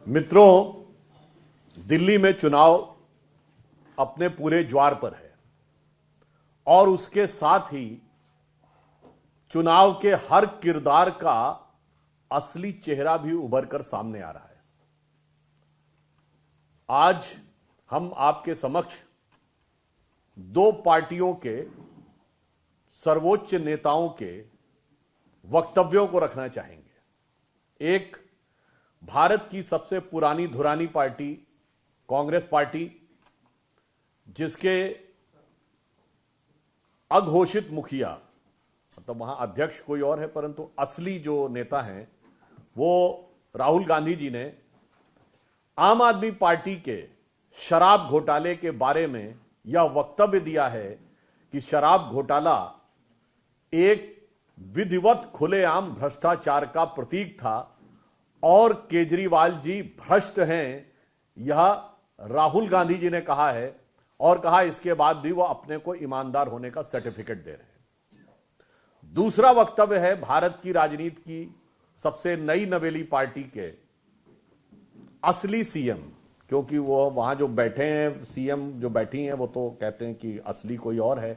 मित्रों, दिल्ली में चुनाव अपने पूरे ज्वार पर है और उसके साथ ही चुनाव के हर किरदार का असली चेहरा भी उभर कर सामने आ रहा है। आज हम आपके समक्ष दो पार्टियों के सर्वोच्च नेताओं के वक्तव्यों को रखना चाहेंगे। एक भारत की सबसे पुरानी धुरानी पार्टी कांग्रेस पार्टी, जिसके अघोषित मुखिया, मतलब वहां अध्यक्ष कोई और है परंतु असली जो नेता हैं वो राहुल गांधी जी ने आम आदमी पार्टी के शराब घोटाले के बारे में यह वक्तव्य दिया है कि शराब घोटाला एक विधिवत खुलेआम भ्रष्टाचार का प्रतीक था और केजरीवाल जी भ्रष्ट हैं, यह राहुल गांधी जी ने कहा है और कहा इसके बाद भी वह अपने को ईमानदार होने का सर्टिफिकेट दे रहे हैं। दूसरा वक्तव्य है भारत की राजनीति की सबसे नई नवेली पार्टी के असली सीएम, क्योंकि वो वहां जो बैठे हैं सीएम जो बैठी हैं वो तो कहते हैं कि असली कोई और है,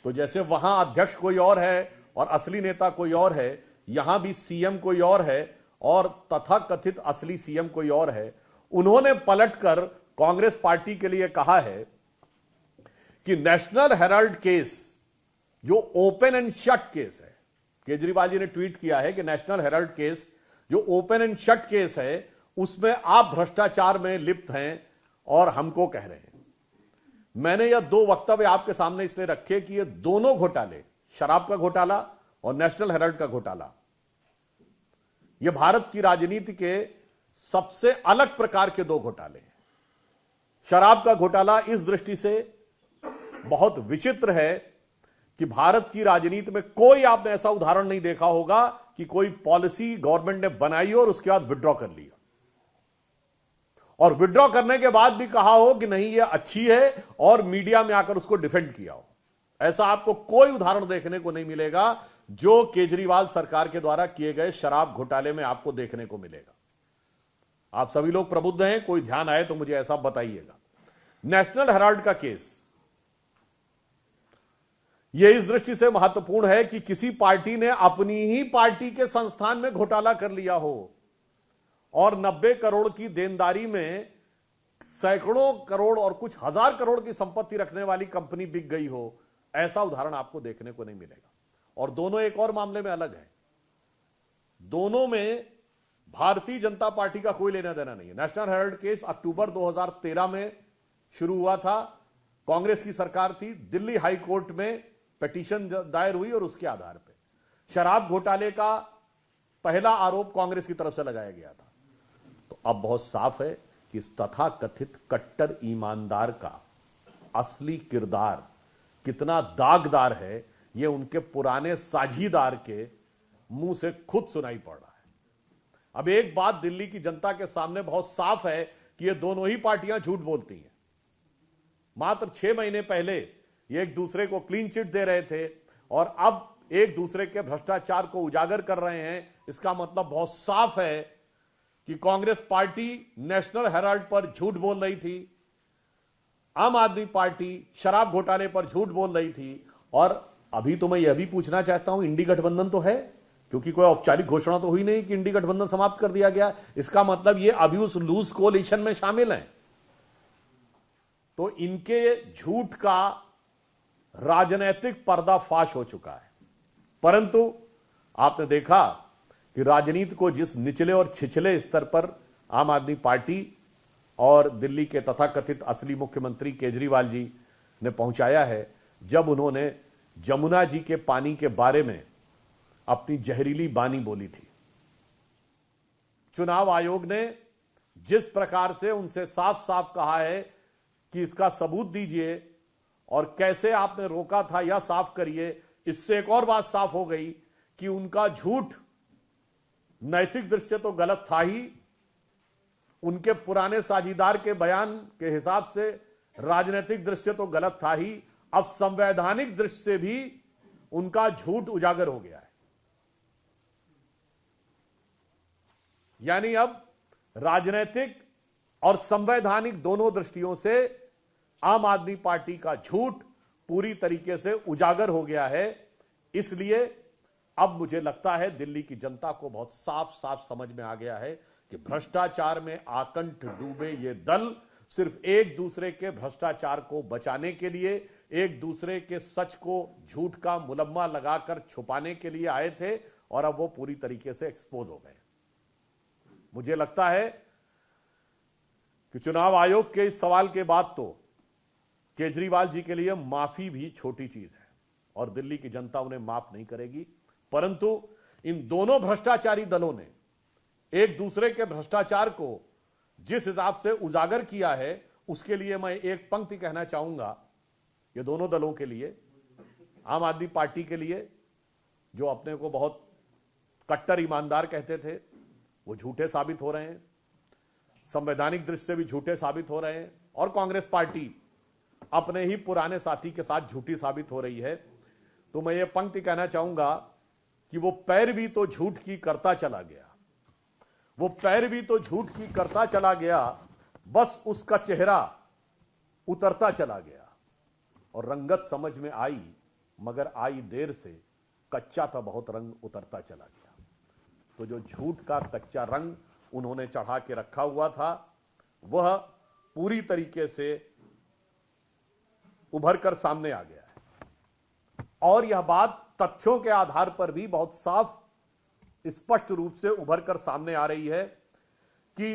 तो जैसे वहां अध्यक्ष कोई और है और असली नेता कोई और है, यहां भी सीएम कोई और है और तथाकथित असली सीएम कोई और है। उन्होंने पलटकर कांग्रेस पार्टी के लिए कहा है कि नेशनल हेराल्ड केस जो ओपन एंड शट केस है, केजरीवाल जी ने ट्वीट किया है कि नेशनल हेराल्ड केस जो ओपन एंड शट केस है उसमें आप भ्रष्टाचार में लिप्त हैं और हमको कह रहे हैं। मैंने यह दो वक्तव्य आपके सामने इसलिए रखे कि ये दोनों घोटाले, शराब का घोटाला और नेशनल हेराल्ड का घोटाला, यह भारत की राजनीति के सबसे अलग प्रकार के दो घोटाले हैं। शराब का घोटाला इस दृष्टि से बहुत विचित्र है कि भारत की राजनीति में कोई आपने ऐसा उदाहरण नहीं देखा होगा कि कोई पॉलिसी गवर्नमेंट ने बनाई और उसके बाद विड्रॉ कर लिया और विड्रॉ करने के बाद भी कहा हो कि नहीं यह अच्छी है और मीडिया में आकर उसको डिफेंड किया हो। ऐसा आपको कोई उदाहरण देखने को नहीं मिलेगा जो केजरीवाल सरकार के द्वारा किए गए शराब घोटाले में आपको देखने को मिलेगा। आप सभी लोग प्रबुद्ध हैं, कोई ध्यान आए तो मुझे ऐसा बताइएगा। नेशनल हेराल्ड का केस यह इस दृष्टि से महत्वपूर्ण है कि किसी पार्टी ने अपनी ही पार्टी के संस्थान में घोटाला कर लिया हो और 90 करोड़ की देनदारी में सैकड़ों करोड़ और कुछ हजार करोड़ की संपत्ति रखने वाली कंपनी बिक गई हो। ऐसा उदाहरण आपको देखने को नहीं मिलेगा। और दोनों एक और मामले में अलग है। दोनों में भारतीय जनता पार्टी का कोई लेना देना नहीं है। नेशनल हेराल्ड केस अक्टूबर 2013 में शुरू हुआ था, कांग्रेस की सरकार थी, दिल्ली हाई कोर्ट में पिटीशन दायर हुई और उसके आधार पर शराब घोटाले का पहला आरोप कांग्रेस की तरफ से लगाया गया था। तो अब बहुत साफ है कि इस तथाकथित कट्टर ईमानदार का असली किरदार कितना दागदार है, यह उनके पुराने साझीदार के मुंह से खुद सुनाई पड़ रहा है। अब एक बात दिल्ली की जनता के सामने बहुत साफ है कि ये दोनों ही पार्टियां झूठ बोलती हैं। मात्र 6 महीने पहले ये एक दूसरे को क्लीन चिट दे रहे थे और अब एक दूसरे के भ्रष्टाचार को उजागर कर रहे हैं। इसका मतलब बहुत साफ है कि कांग्रेस पार्टी नेशनल हेराल्ड पर झूठ बोल रही थी, आम आदमी पार्टी शराब घोटाले पर झूठ बोल रही थी। और अभी तो मैं यह भी पूछना चाहता हूं, इंडी गठबंधन तो है, क्योंकि कोई औपचारिक घोषणा तो हुई नहीं कि इंडी गठबंधन समाप्त कर दिया गया। इसका मतलब ये अभी उस लूज कोलिशन में शामिल हैं। तो इनके झूठ का राजनीतिक पर्दाफाश हो चुका है। परंतु आपने देखा कि राजनीति को जिस निचले और छिछले स्तर पर आम आदमी पार्टी और दिल्ली के तथाकथित असली मुख्यमंत्री केजरीवाल जी ने पहुंचाया है, जब उन्होंने जमुना जी के पानी के बारे में अपनी जहरीली बानी बोली थी। चुनाव आयोग ने जिस प्रकार से उनसे साफ साफ कहा है कि इसका सबूत दीजिए और कैसे आपने रोका था यह साफ करिए, इससे एक और बात साफ हो गई कि उनका झूठ नैतिक दृष्टि से तो गलत था ही, उनके पुराने साझीदार के बयान के हिसाब से राजनीतिक दृष्टि से तो गलत था ही, अब संवैधानिक दृष्टि से भी उनका झूठ उजागर हो गया है। यानी अब राजनीतिक और संवैधानिक दोनों दृष्टियों से आम आदमी पार्टी का झूठ पूरी तरीके से उजागर हो गया है। इसलिए अब मुझे लगता है दिल्ली की जनता को बहुत साफ साफ समझ में आ गया है कि भ्रष्टाचार में आकंठ डूबे ये दल सिर्फ एक दूसरे के भ्रष्टाचार को बचाने के लिए, एक दूसरे के सच को झूठ का मुलम्मा लगाकर छुपाने के लिए आए थे और अब वो पूरी तरीके से एक्सपोज हो गए। मुझे लगता है कि चुनाव आयोग के इस सवाल के बाद तो केजरीवाल जी के लिए माफी भी छोटी चीज है और दिल्ली की जनता उन्हें माफ नहीं करेगी। परंतु इन दोनों भ्रष्टाचारी दलों ने एक दूसरे के भ्रष्टाचार को जिस हिसाब से उजागर किया है, उसके लिए मैं एक पंक्ति कहना चाहूंगा ये दोनों दलों के लिए। आम आदमी पार्टी के लिए, जो अपने को बहुत कट्टर ईमानदार कहते थे, वो झूठे साबित हो रहे हैं, संवैधानिक दृष्टि से भी झूठे साबित हो रहे हैं, और कांग्रेस पार्टी अपने ही पुराने साथी के साथ झूठी साबित हो रही है। तो मैं ये पंक्ति कहना चाहूंगा कि वो पैरवी तो झूठ की करता चला गया, वो पैरवी तो झूठ की करता चला गया, बस उसका चेहरा उतरता चला गया और रंगत समझ में आई मगर आई देर से, कच्चा था बहुत रंग उतरता चला गया। तो जो झूठ का कच्चा रंग उन्होंने चढ़ा के रखा हुआ था वह पूरी तरीके से उभर कर सामने आ गया है और यह बात तथ्यों के आधार पर भी बहुत साफ स्पष्ट रूप से उभर कर सामने आ रही है कि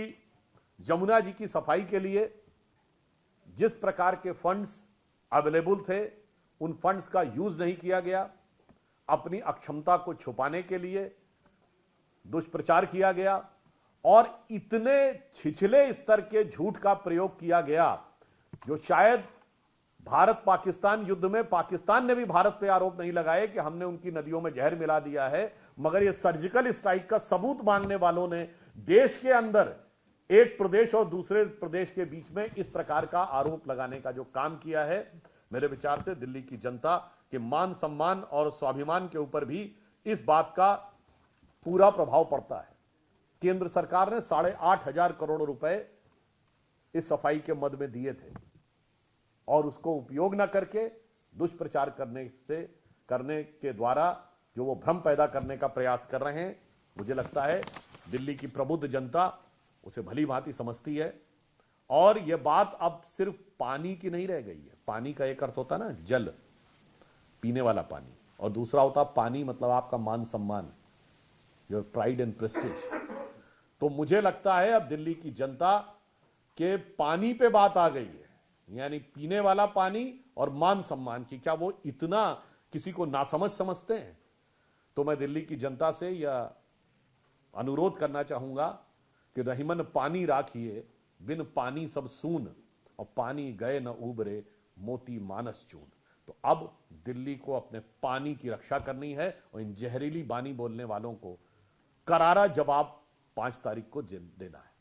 यमुना जी की सफाई के लिए जिस प्रकार के फंड्स अवेलेबल थे उन फंड्स का यूज नहीं किया गया, अपनी अक्षमता को छुपाने के लिए दुष्प्रचार किया गया और इतने छिछले स्तर के झूठ का प्रयोग किया गया जो शायद भारत पाकिस्तान युद्ध में पाकिस्तान ने भी भारत पे आरोप नहीं लगाए कि हमने उनकी नदियों में जहर मिला दिया है, मगर ये सर्जिकल स्ट्राइक का सबूत मांगने वालों ने देश के अंदर एक प्रदेश और दूसरे प्रदेश के बीच में इस प्रकार का आरोप लगाने का जो काम किया है, मेरे विचार से दिल्ली की जनता के मान सम्मान और स्वाभिमान के ऊपर भी इस बात का पूरा प्रभाव पड़ता है। केंद्र सरकार ने 8,500 करोड़ रुपए इस सफाई के मद में दिए थे और उसको उपयोग न करके दुष्प्रचार करने के द्वारा जो वो भ्रम पैदा करने का प्रयास कर रहे हैं, मुझे लगता है दिल्ली की प्रबुद्ध जनता उसे भली भांति समझती है। और यह बात अब सिर्फ पानी की नहीं रह गई है। पानी का एक अर्थ होता ना जल, पीने वाला पानी, और दूसरा होता पानी मतलब आपका मान सम्मान, योर प्राइड एंड प्रेस्टीज। तो मुझे लगता है अब दिल्ली की जनता के पानी पे बात आ गई है, यानी पीने वाला पानी और मान सम्मान की। क्या वो इतना किसी को नासमझ समझते हैं? तो मैं दिल्ली की जनता से यह अनुरोध करना चाहूंगा कि रहीमन पानी राखिए, बिन पानी सब सून, और पानी गए न उबरे, मोती मानस चून। तो अब दिल्ली को अपने पानी की रक्षा करनी है और इन जहरीली बानी बोलने वालों को करारा जवाब 5 तारीख को देना है।